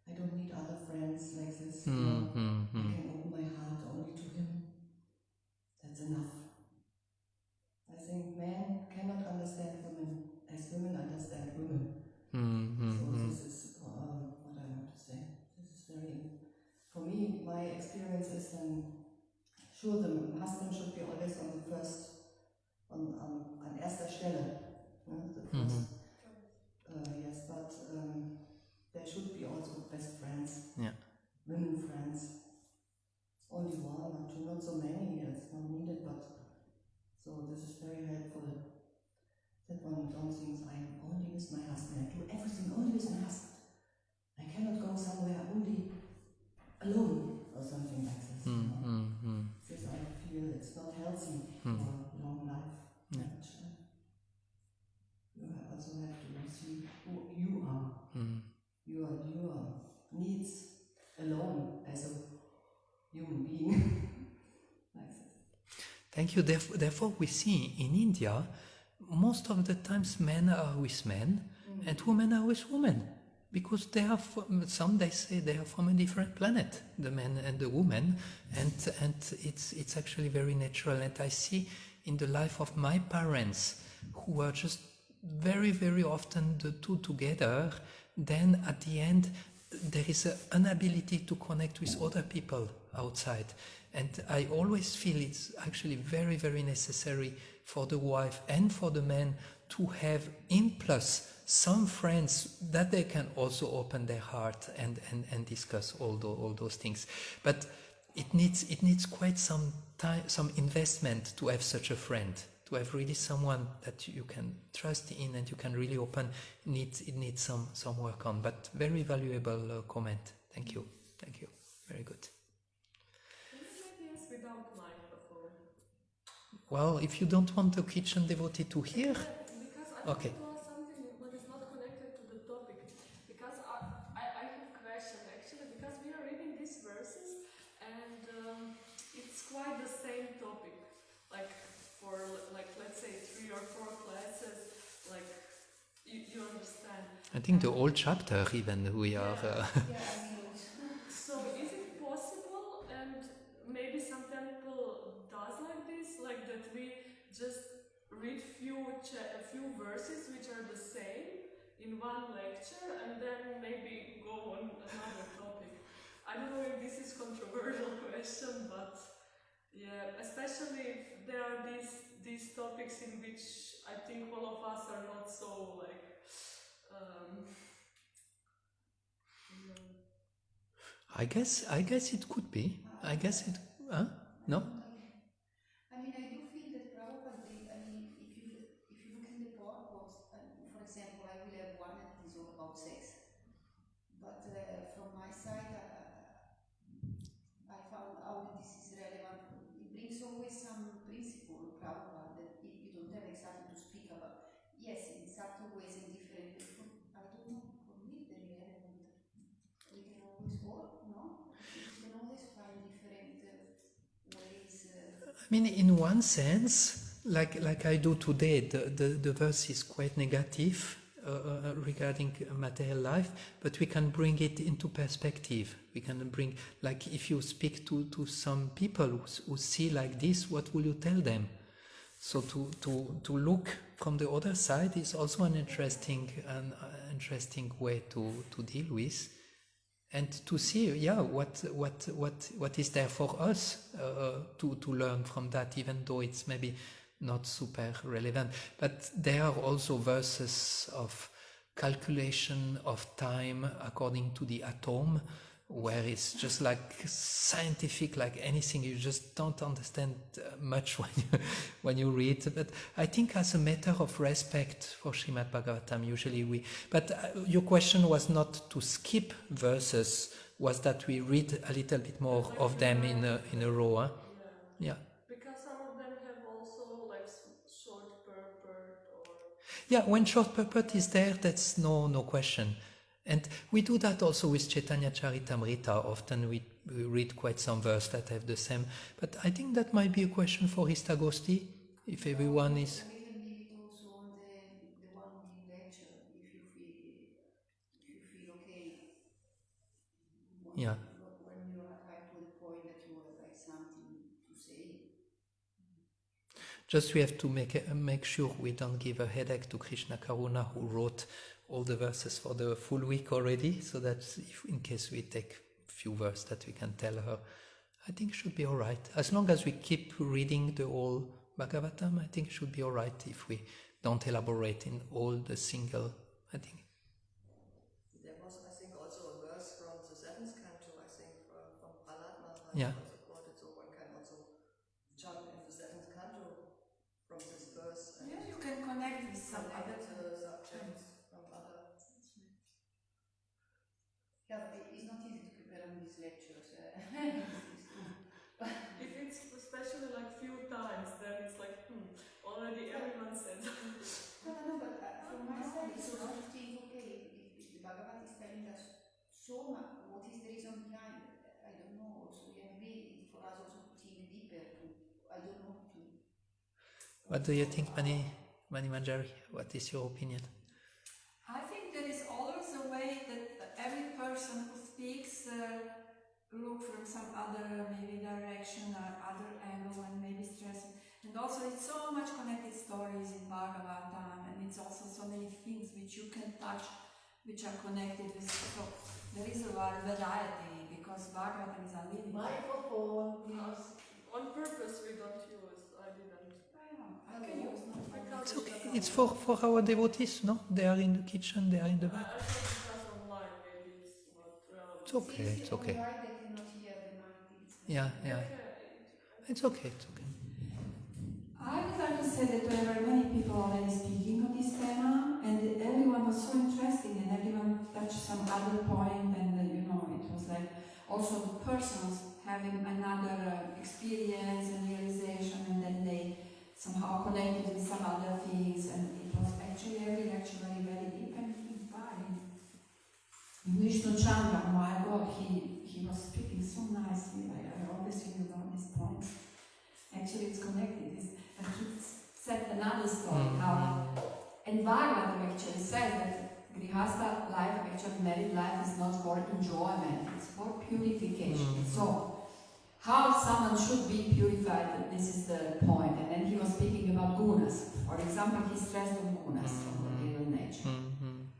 I don't need other friends like this. I can open my heart only to him. That's enough. I think men cannot understand women as women understand women. So this is what I want to say. This is very, for me, my experience is sure the husband should be always on the first, on erster Stelle. The first, yes, but there should be also best friends, women friends. Only one or two, not so many, it's not needed, but so this is very helpful. That one don't think, I am only with my husband, I do everything only with my husband. I cannot go somewhere only alone or something like this. This I feel it's not healthy for long life. You also have to see who you are. Your needs alone as a human being. Like this. Thank you. Therefore, we see in India, most of the times men are with men and women are with women, because they are some they say they are from a different planet, the men and the women, and it's actually very natural. And I see in the life of my parents, who were just very, very often the two together, then at the end there is an inability to connect with other people outside. And I always feel it's actually very, very necessary for the wife and for the man to have in plus some friends that they can also open their heart and discuss all those things. But it needs quite some time, some investment to have such a friend, to have really someone that you can trust in and you can really open. It needs some work on, but very valuable comment. Thank you. Very good. Well, if you don't want the kitchen devotee to hear, Because I okay. want to ask something but it's not connected to the topic. Because I have a question actually, because we are reading these verses and it's quite the same topic. Like for like let's say 3 or 4 classes, like you understand. I think the whole chapter even we are... Yeah, I mean, So is it possible, and maybe some temple does like this, like that we just read a few verses which are the same in one lecture and then maybe go on another topic? I don't know if this is controversial question, but yeah, especially if there are these topics in which I think all of us are not so like I guess it could be. I guess it... Huh? No? I mean, I do feel that Prabhupada, if you look in the purport, for example, I will have one that is all about sex. But from my side, I found out this is relevant. It brings always some principle, Prabhupada, that you don't have exactly to speak about. Yes, in subtle ways and different ways. I don't know, for me, they're relevant. We can always, or no, we can always find different ways. I mean, in one sense, like I do today, the verse is quite negative regarding material life, but we can bring it into perspective. We can bring, like if you speak to some people who see like this, what will you tell them? So to look from the other side is also an interesting way to deal with. And to see, what is there for us to learn from that, even though it's maybe not super relevant. But there are also verses of calculation of time according to the atom, where it's just like scientific, like anything. You just don't understand much when you read. But I think as a matter of respect for Srimad Bhagavatam, usually we... But your question was not to skip verses, was that we read a little bit more of them in a row. Huh? Yeah. Because some of them have also like short purport or... Yeah, when short purport is there, that's no question. And we do that also with Chaitanya Charitamrita. Often we read quite some verse that have the same. But I think that might be a question for Histagosti, if everyone is... We can leave it also on the one who lecture, if you feel okay. Yeah. When you arrive to the point that you have like something to say. Just we have to make sure we don't give a headache to Krishna Karuna, who wrote all the verses for the full week already, so that if in case we take a few verses that we can tell her, I think it should be all right. As long as we keep reading the whole Bhagavatam, I think it should be all right if we don't elaborate in all the single, I think. There was, I think, also a verse from the seventh canto, I think, from Prahlad Maharaj, Yeah. also quoted, so one can also jump into the seventh canto from this verse and Yeah, you can connect with some other subjects from other. Yeah, it's not easy to prepare on these lectures. If it's especially like few times, then it's like, already everyone said. No, but from my side, it's also to think, okay, if the Bhagavad is telling us so much, what is the reason behind it? I don't know. Also, yeah, maybe for us also to think deeper. I don't know. What do you think, Mani Manjari? What is your opinion? I think there is always a way that every person who speaks look from some other maybe direction or other angle and maybe stress. And also it's so much connected stories in Bhagavatam, and it's also so many things which you can touch which are connected with. So there is a variety because Bhagavatam is unlimited. Microphone, please. On purpose we don't use, I didn't. I can use It's okay. It's for our devotees, no? They are in the kitchen, they are in the back. I thought because online maybe it's not relevant. It's okay, it's okay. Right, they cannot hear the mic. Yeah. It's okay. I would like to say that there were many people already speaking on this tema, and everyone was so interesting, and everyone touched some other point, and it was like also the persons having another experience and realization, and then they somehow connected with some other things, and it was actually every lecture very deep and inspiring. Vishnu Chandra, oh my God, he was speaking so nicely. I always think about this point. Actually, it's connected. But he said another story how, and Bhagavatam actually says that Grihastha life, actually married life, is not for enjoyment, it's for purification. So, how someone should be purified, this is the point. And then he was speaking about gunas. For example, he stressed on gunas from the real nature.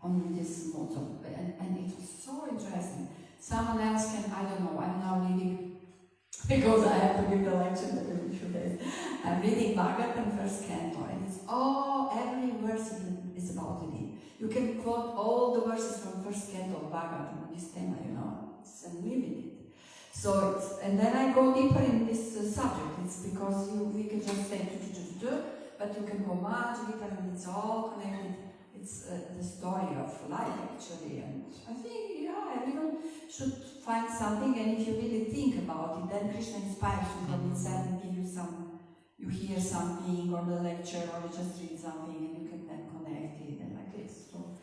On this motto. And it was so interesting. Someone else can, I don't know, I'm now reading, because I have to give the lecture in a few days. I'm reading Bhagavatam first canto, and it's every verse is about it. You can quote all the verses from first canto of Bhagavatam on this tema, you know. It's unlimited. So, and then I go deeper in this subject. It's because we can just say, but you can go much deeper, and it's all connected. It's the story of life, actually. And I think, everyone should find something, and if you really think about it, then Krishna inspires you from inside and give you you hear something, or the lecture, or you just read something, and you can then connect it, and like this. So,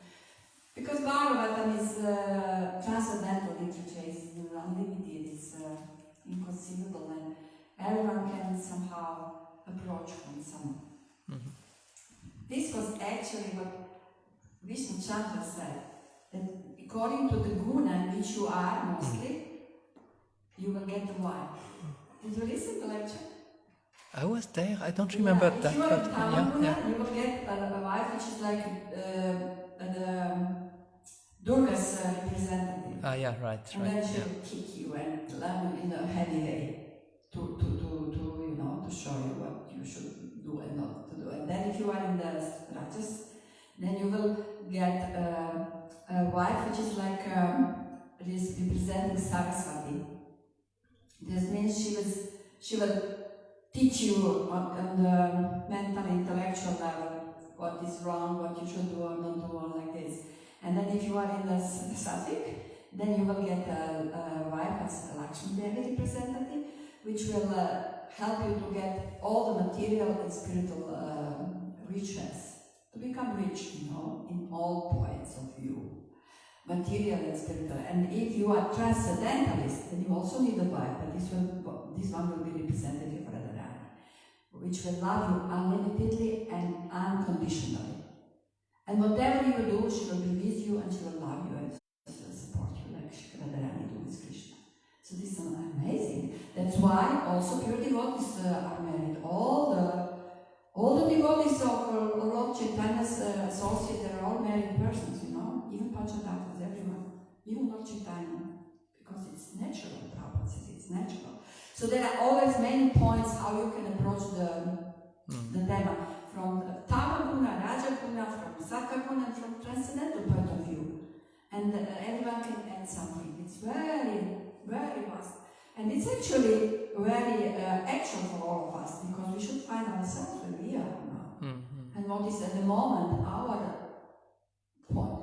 because Bhagavatam is transcendental literature, it's unlimited, it's inconceivable, and everyone can somehow approach from some. This was actually what Vishnu Chandra said, that according to the guna in which you are mostly, you will get the wife. Did you listen to the lecture? I was there, I don't remember that. If you are in Tamaguna, yeah. you will get a wife which is like the Durga's representative. Yeah, right. And then she will kick you and love you in a heavy way to show you what you should do and not to do. And then if you are in the Rajas, then you will get a wife which is like is representing Saraswati. This means she will teach you on the mental, intellectual level what is wrong, what you should do or not do, or like this. And then if you are in the Sattvic, then you will get a wife as a Lakshmi Devi representative, which will help you to get all the material and spiritual richness, to become rich, in all points of view, material and spiritual. And if you are transcendentalist, then you also need a wife, but this one will be representative for Radharani, which will love you unlimitedly and unconditionally. And whatever you do, she will be with you and she will love you and she will support you like Radharani do with Krishna. So this is amazing. That's why also pure devotees are married. All the devotees of Lord Chaitanya's associates, they're all married persons, even Panchatattva's, everyone, even Lord Chaitanya, because it's natural, Prabhupada says it's natural. So there are always many points how you can approach the tema, from Tamaguna, Rajaguna, from Sattva-guna, and from transcendental point of view. And everyone can add something. It's very, very vast. And it's actually very actual for all of us, because we should find ourselves where we are now. And what is at the moment our point.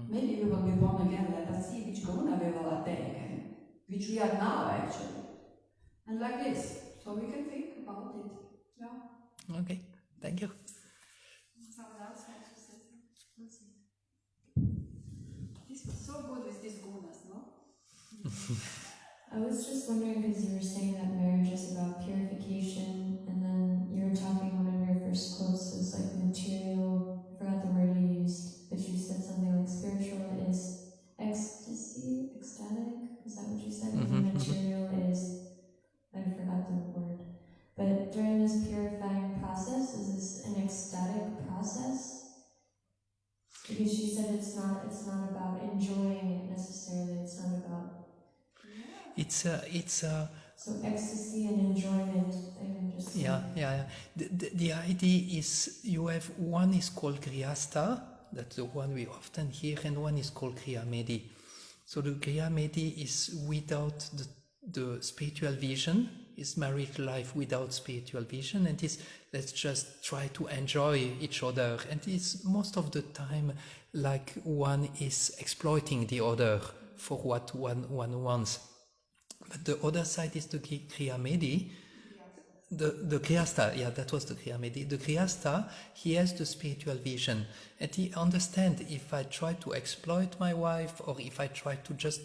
Maybe we will be born again, let us see which guna we will attain, and which we are now actually. And like this. So we can think about it. Yeah. Okay, thank you. Someone else wants to say something? This was so good with these gunas, no? I was just wondering, because you were saying that marriage is about purification, and then you were talking, one of your first quotes was like material, I forgot the word you used, but you said something like spiritual is ecstasy, ecstatic, is that what you said? And the material is, I forgot the word. But during this purifying process, is this an ecstatic process? Because she said it's not about enjoying it necessarily, it's not about... So ecstasy and enjoyment, I can just... Yeah. The idea is you have one is called Grihastha, that's the one we often hear, and one is called Grihāmedi. So the Grihāmedi is without the spiritual vision, is married life without spiritual vision, and is let's just try to enjoy each other, and it's most of the time like one is exploiting the other for what one wants. But the other side is the Grihāmedi, the Grihastha, yeah, that was the Grihastha. The Grihastha, he has the spiritual vision, and he understands if I try to exploit my wife or if I try to just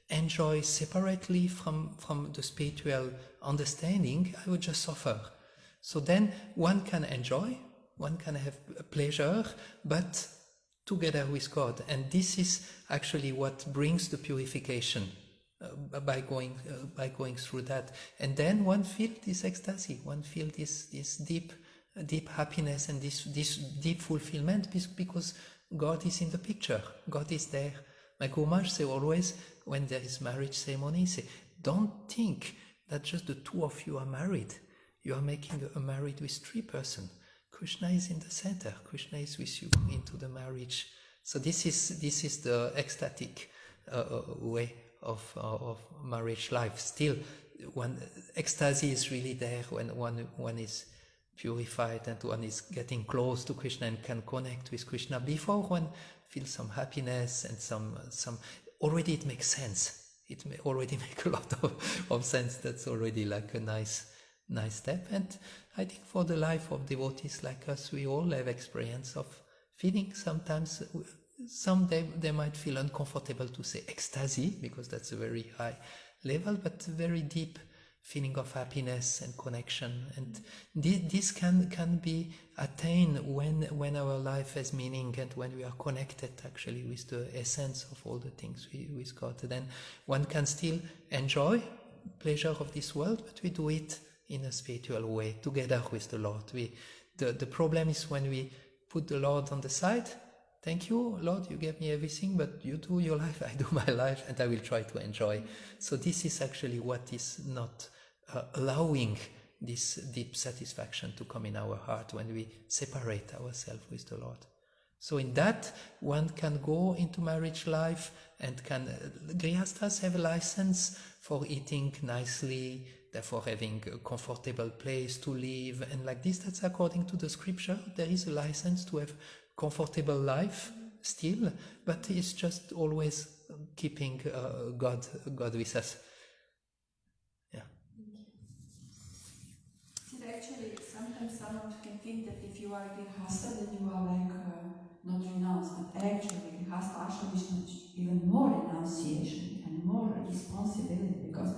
enjoy separately from the spiritual understanding, I would just suffer. So then one can enjoy, one can have pleasure, but together with God. And this is actually what brings the purification by going through that. And then one feels this ecstasy, one feels this deep happiness and this deep fulfillment because God is in the picture. God is there. My Gurumaj say always, when there is marriage ceremony, say, don't think that just the two of you are married. You are making a marriage with three persons. Krishna is in the center. Krishna is with you into the marriage. So this is the ecstatic way of marriage life. Still, one ecstasy is really there when one is purified and one is getting close to Krishna and can connect with Krishna. Before one feels some happiness and some already it makes sense. It may already make a lot of sense. That's already like a nice step. And I think for the life of devotees like us, we all have experience of feeling sometimes. Some they might feel uncomfortable to say ecstasy because that's a very high level, but very deep feeling of happiness and connection. And this can be attained when our life has meaning and when we are connected actually with the essence of all the things with God. Then one can still enjoy pleasure of this world, but we do it in a spiritual way together with the Lord. The problem is when we put the Lord on the side. Thank you, Lord, you gave me everything, but you do your life, I do my life, and I will try to enjoy. So this is actually what is not allowing this deep satisfaction to come in our heart when we separate ourselves with the Lord. So in that, one can go into marriage life and Grihasthas have a license for eating nicely, therefore having a comfortable place to live, and like this, that's according to the scripture. There is a license to have comfortable life still, but it's just always keeping God with us. Yeah. See, actually, sometimes someone can think that if you are Grihastha, that you are like not renounced, but actually Grihastha Ashram is not even more renunciation and more responsibility, because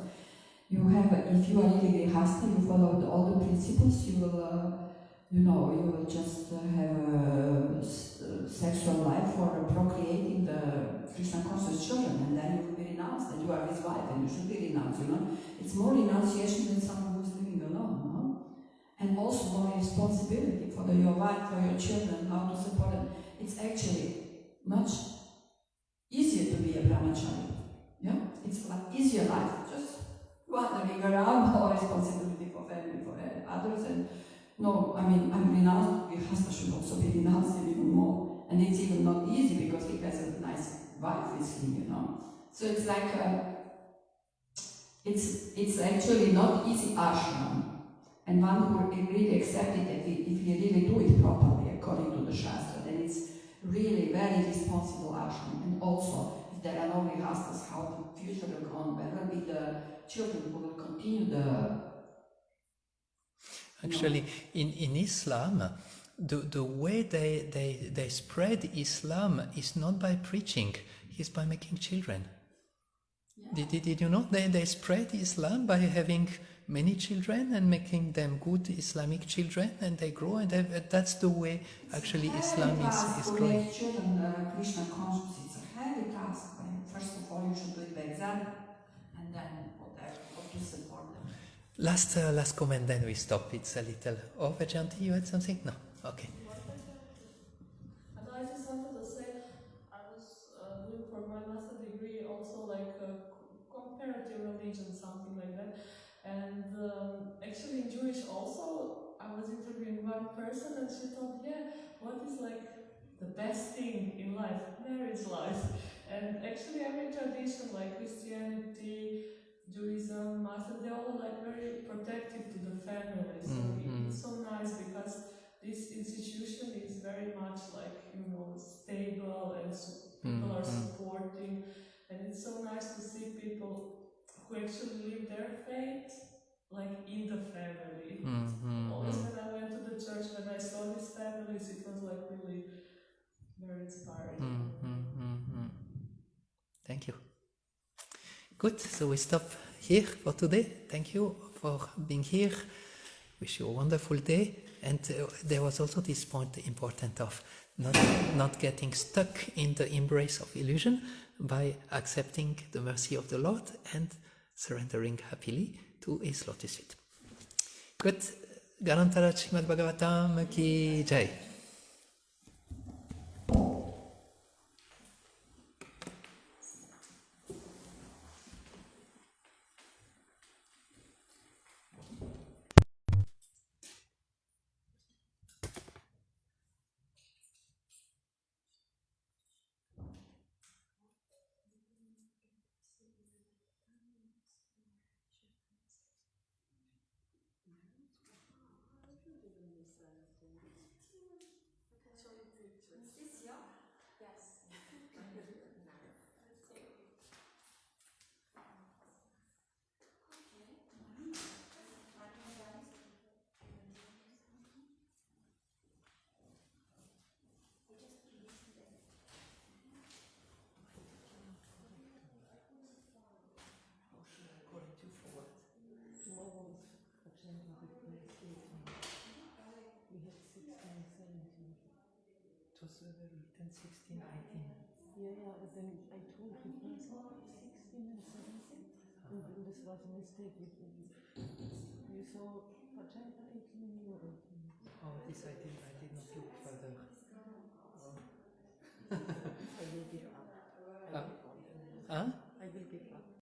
you have, if you are really Grihastha, you follow all the principles, you will you will just have a sexual life for procreating the Krishna conscious children, and then you will be renounced, and you are his wife, and you should be renounced, It's more renunciation than someone who is living alone, And also more responsibility for your wife, for your children, how to support them. It's actually much easier to be a brahmachari, It's an easier life, just wandering around, more responsibility for family, for others, and no, I'm renounced. Grihastha should also be renounced even more. And it's even not easy because he has a nice wife with him, So it's like, it's actually not easy ashram. And one who really accepts it, if he really do it properly according to the Shastra, then it's really very responsible ashram. And also, if there are no Grihasthas, how the future will go on, where will be the children who will continue the Actually, in Islam, the way they spread Islam is not by preaching, it's by making children. Yeah. Did you know they spread Islam by having many children and making them good Islamic children, and they grow, and that's the way actually Islam is growing. To children Krishna conscious, it's a heavy task. First of all, you should do it by example, and then what to support them. Last comment, then we stop. It's a little over. Janti, you had something? No? Okay. And I just wanted to say, I was doing for my master degree also like comparative religion, something like that. And actually in Jewish also, I was interviewing one person and she told, what is like the best thing in life? Marriage life. And actually every tradition like Christianity, Judaism, Muslim, they're all like very protective to the family. So it's so nice because this institution is very much like, stable, and people are supporting. And it's so nice to see people who actually live their faith like in the family. Always when I went to the church, when I saw these families, it was like really very inspiring. Thank you. Good, so we stop here for today. Thank you for being here. Wish you a wonderful day. And there was also this point important of not getting stuck in the embrace of illusion by accepting the mercy of the Lord and surrendering happily to His lotus feet. Good. Gaurahari Srimad Bhagavatam ki jai. We had 16, 17. It was written 16, 18. Yeah, but then I told you first 16 and 17. And then this was a mistake. You saw Vajrayana 18 and you were 18. Oh, this I did not look further.